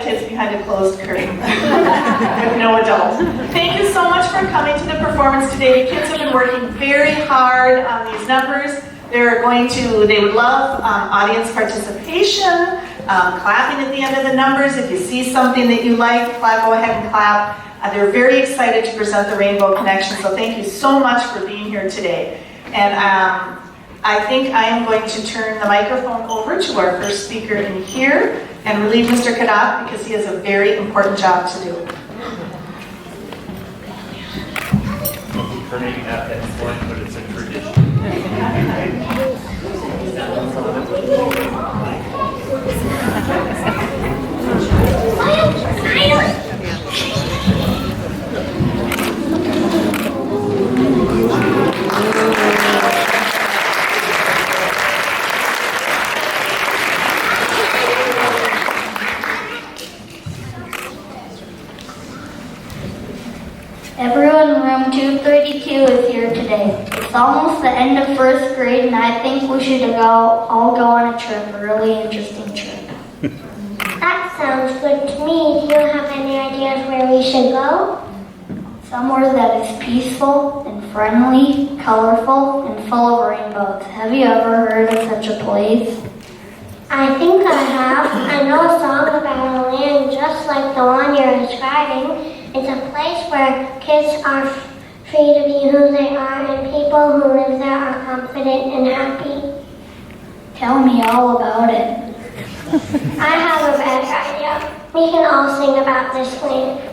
of kids behind a closed curtain with no adult. Thank you so much for coming to the performance today. The kids have been working very hard on these numbers. They would love audience participation, clapping at the end of the numbers. If you see something that you like, go ahead and clap. They're very excited to present the Rainbow Connection, so thank you so much for being here today. And I think I am going to turn the microphone over to our first speaker in here and relieve Mr. Kadat because he has a very important job to do. Turning at that point, but it's a tradition. Everyone in room 232 is here today. It's almost the end of first grade and I think we should all go on a trip, a really interesting trip. That sounds good to me. Do you have any ideas where we should go? Somewhere that is peaceful and friendly, colorful, and full of rainbows. Have you ever heard of such a place? I think I have. I know a song about a land just like the one you're describing. It's a place where kids are free to be who they are and people who live there are confident and happy. Tell me all about it. I have a better idea. We can all sing about this land.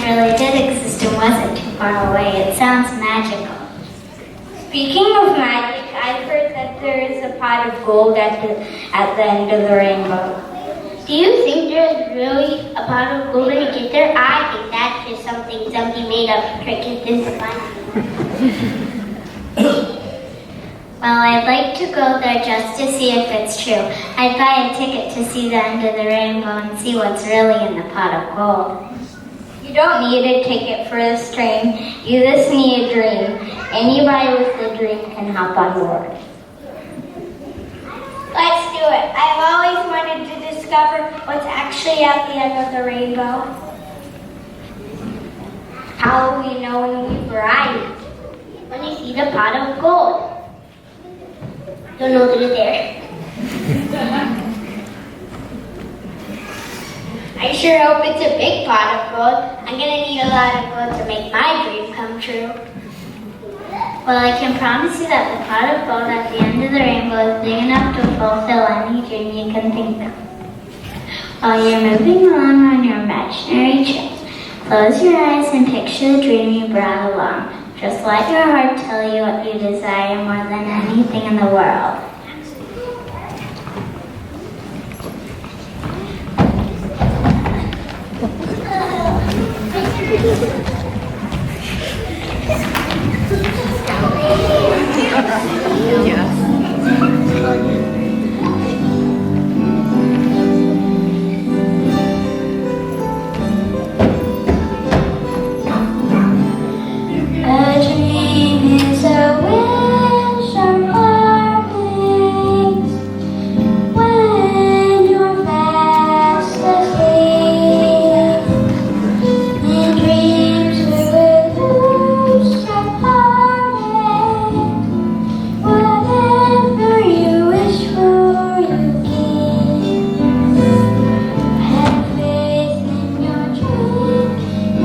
land really did exist and wasn't too far away. It sounds magical. Speaking of magic, I've heard that there is a pot of gold at the end of the rainbow. Do you think there's really a pot of gold when you get there? I think that's just something somebody made up to trick you this fun. Well, I'd like to go there just to see if it's true. I'd buy a ticket to see the end of the rainbow and see what's really in the pot of gold. You don't need a ticket for this train. You just need a dream. Anybody with a dream can hop on board. Let's do it. I've always wanted to discover what's actually at the end of the rainbow. How will we know when we've arrived? When you see the pot of gold, you'll know that it's there. I sure hope it's a big pot of gold. I'm gonna need a lot of gold to make my dream come true. Well, I can promise you that the pot of gold at the end of the rainbow is big enough to fulfill any dream you can think of. While you're moving along on your imaginary trip, close your eyes and picture the dream you brought along. Just let your heart tell you what you desire more than anything in the world. A dream is a wish our heart makes when you're fast asleep. In dreams we will lose our heartache. Whatever you wish for, you keep. Have faith in your dream,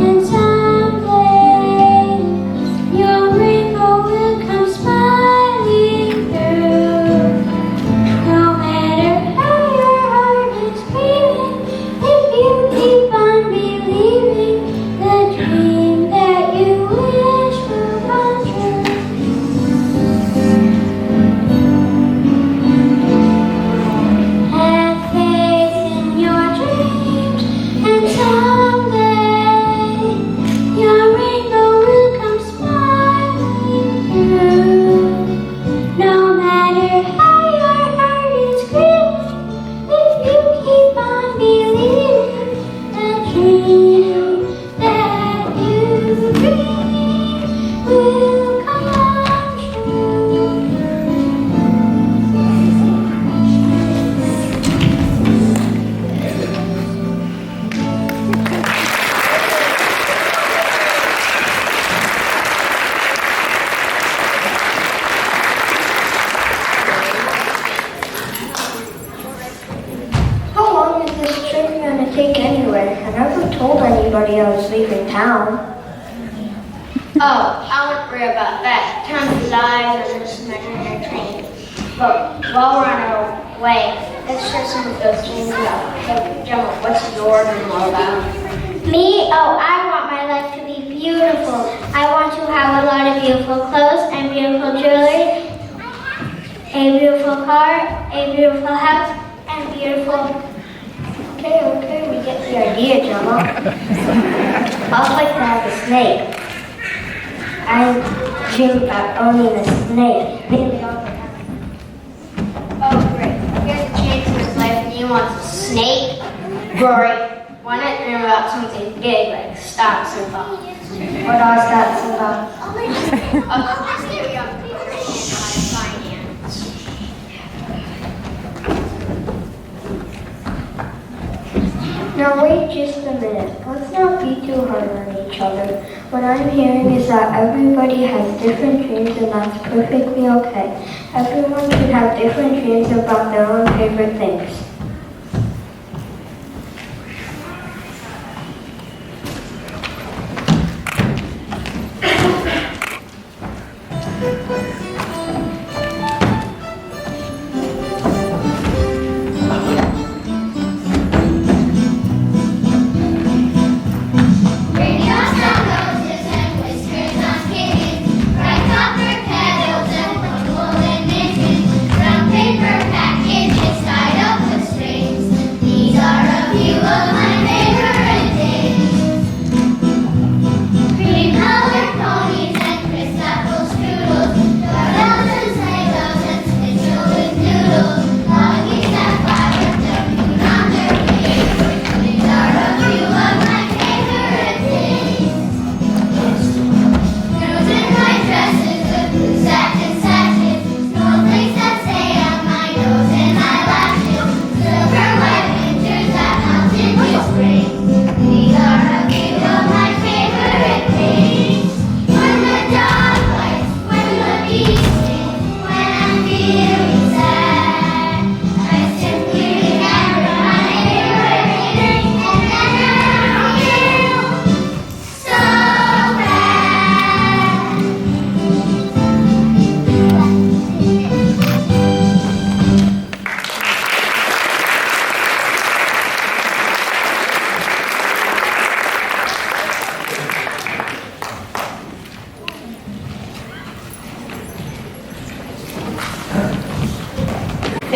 and someday your rainbow will come smiling through. No matter how your heart is screaming, if you keep on believing, the dream that you wish will come true. Have faith in your dreams, and someday your rainbow will come smiling through. No matter how your heart is screaming, if you keep on believing, the dream that you dream will come true. How long is this trip going to take anyway? I never told anybody I was leaving town. Oh, I won't worry about that. Time flies on this imaginary train. But while we're on our way, let's share some of those dreams out. So, Gemma, what's your dream all about? Me? Oh, I want my life to be beautiful. I want to have a lot of beautiful clothes and beautiful jewelry, a beautiful car, a beautiful house, and beautiful... Okay, we get the idea, Gemma. I'd like to have a snake. I dream about owning a snake. Maybe I'll Oh, great. Here's a chance in his life and he wants a snake. Great. Why not dream about something big like stocks and bonds? What are stats and bonds? Let's give young people a hand on finance. Now wait just a minute. Let's not be too hard on each other. What I'm hearing is that everybody has different dreams and that's perfectly okay. Everyone should have different dreams about their own favorite things. Radio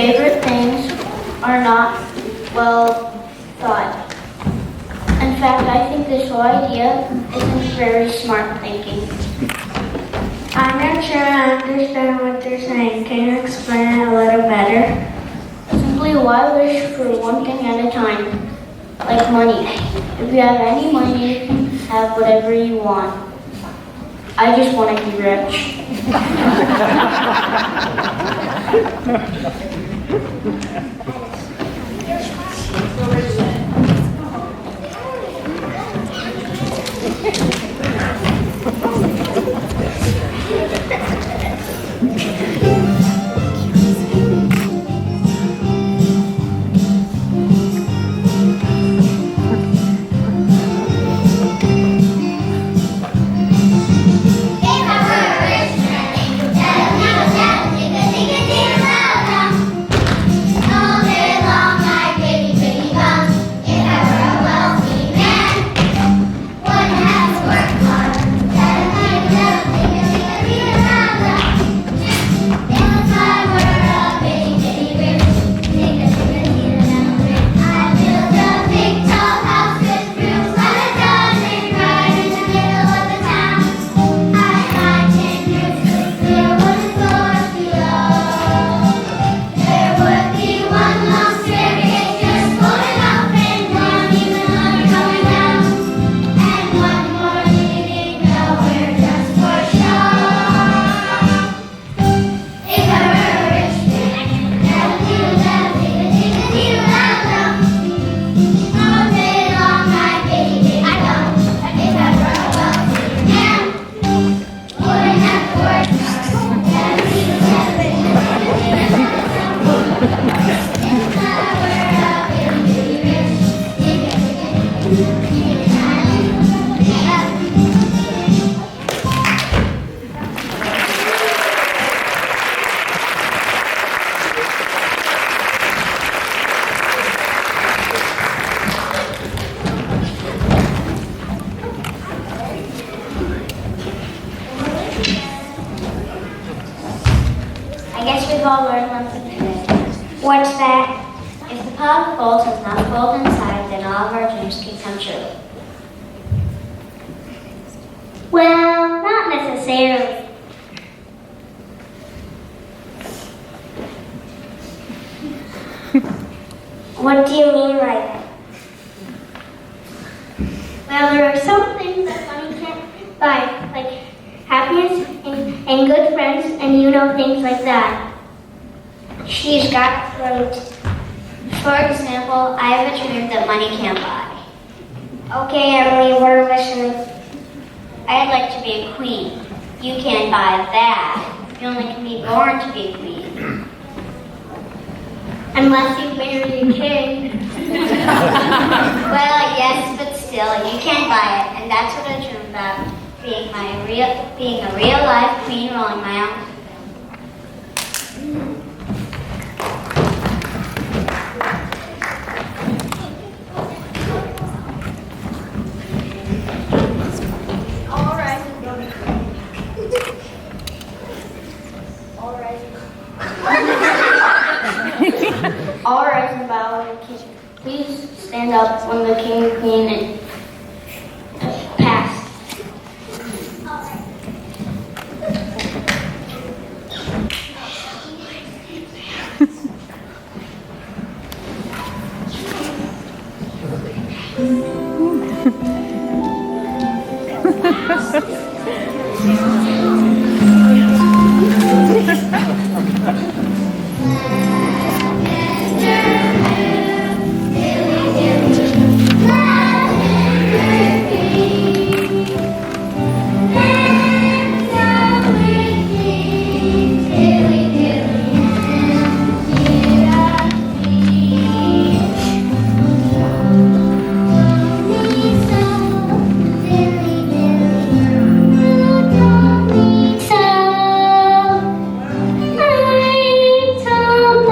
favorite things are not well thought. In fact, I think this whole idea isn't very smart thinking. I'm not sure I understand what they're saying. Can you explain it a little better? Simply, why wish for one thing at a time? Like money. If you have any money, you can have whatever you want. I just want to be rich. I guess we've all learned one thing today. What's that? If the pot of gold has not gold inside, then all of our dreams can come true. Well, not necessarily. What do you mean by that? Well, there are some things that money can't buy, like happiness and good friends, and things like that. She's got fruit. For example, I have a dream that money can't buy. Okay, Emily, we're listening. I'd like to be a queen. You can't buy that. You only can be born to be a queen. Unless you marry a king. Well, yes, but still, you can't buy it. And that's what I dream about. Being a real life queen rolling my own. All rise and bow to the king. Please stand up when the king and queen pass. So, I told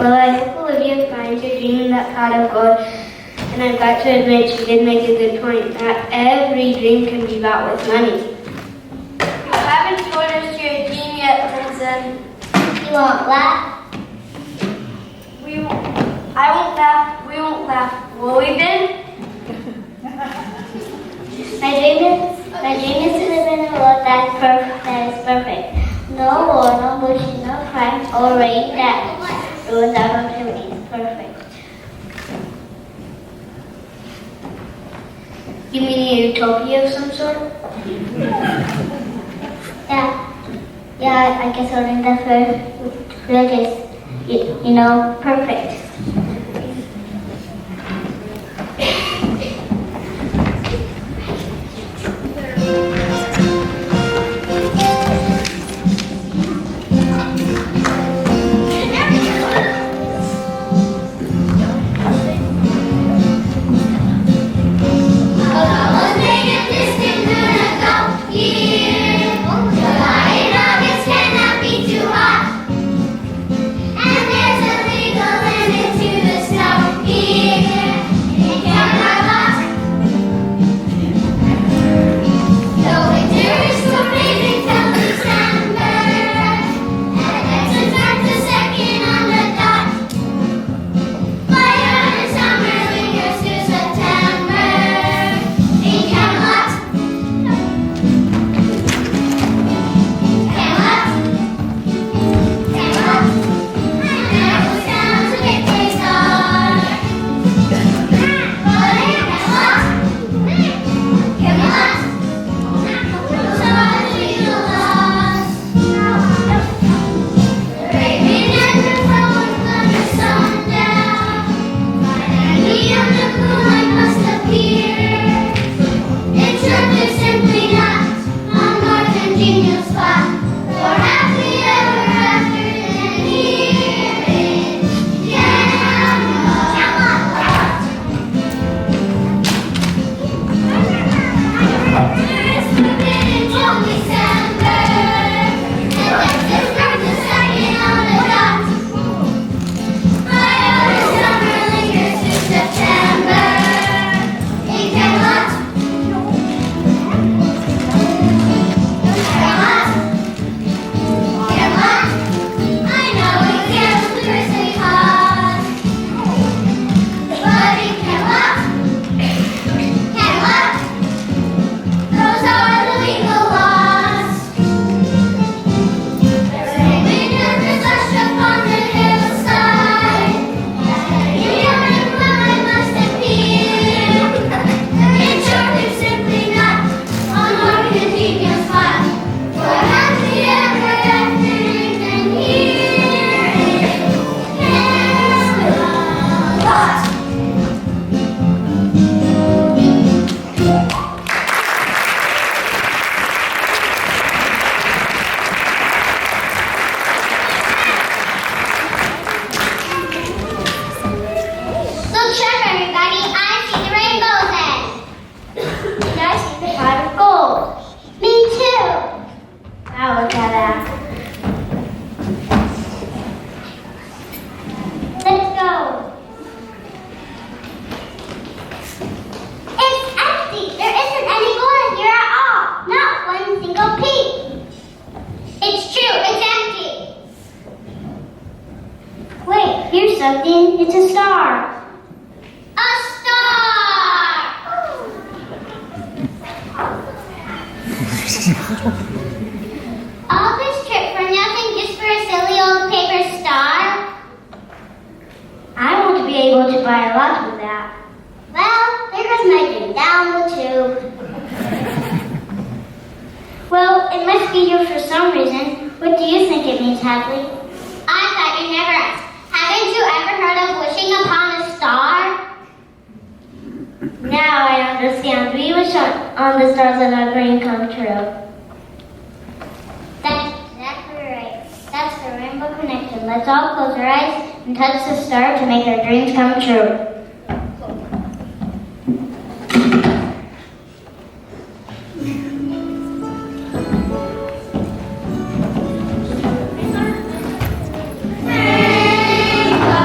Well, I hope Olivia finds her dream in that pot of gold. And I've got to admit, she did make a good point. Not every dream can be bought with money. You haven't told us your dream yet, Princeton. You won't laugh? I won't laugh. We won't laugh. Will we, Ben? My dream is to live in a world that is perfect. No war, no bullshit, no crime, or rain that ruins opportunities. Perfect. You mean a utopia of some sort? Yeah, I guess only the first word is, perfect. something. It's a star. A star! All this trip for nothing just for a silly old paper star? I want to be able to buy a lot with that. Well, there goes my dream down the tube. Well, it must be here for some reason. What do you think it means, Hadley? I thought you never asked. Haven't you ever heard of wishing upon a star? Now I understand. We wish on the stars that our dream come true. That's exactly right. That's the Rainbow Connection. Let's all close our eyes and touch the star to make our dreams come true. Rainbow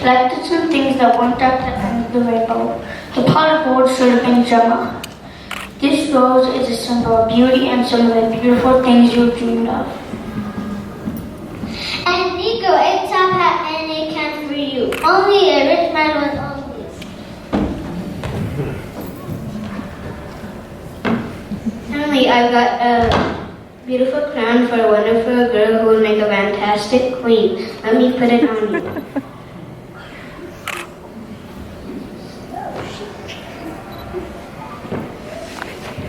collected some things that weren't at the end of the rainbow. The pot of gold should have been Gemma. This rose is a symbol of beauty and some of the beautiful things you dreamed of. And Nico, it's top hat and a can for you. Only a rich man was only. Emily, I've got a beautiful crown for a wonderful girl who will make a fantastic queen. Let me put it on you.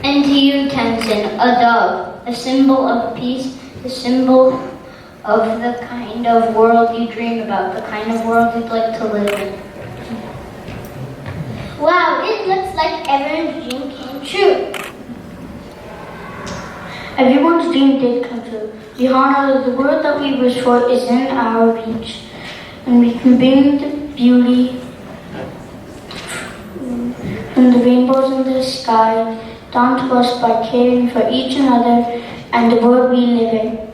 And to you, Tenson, a dove, a symbol of peace, the symbol of the kind of world you dream about, the kind of world you'd like to live in. Wow, it looks like everyone's dream came true. Everyone's dream did come true. Johanna, the world that we wish for is in our reach. And we can bring the beauty and the rainbows in the sky down to us by caring for each another and the world we live in.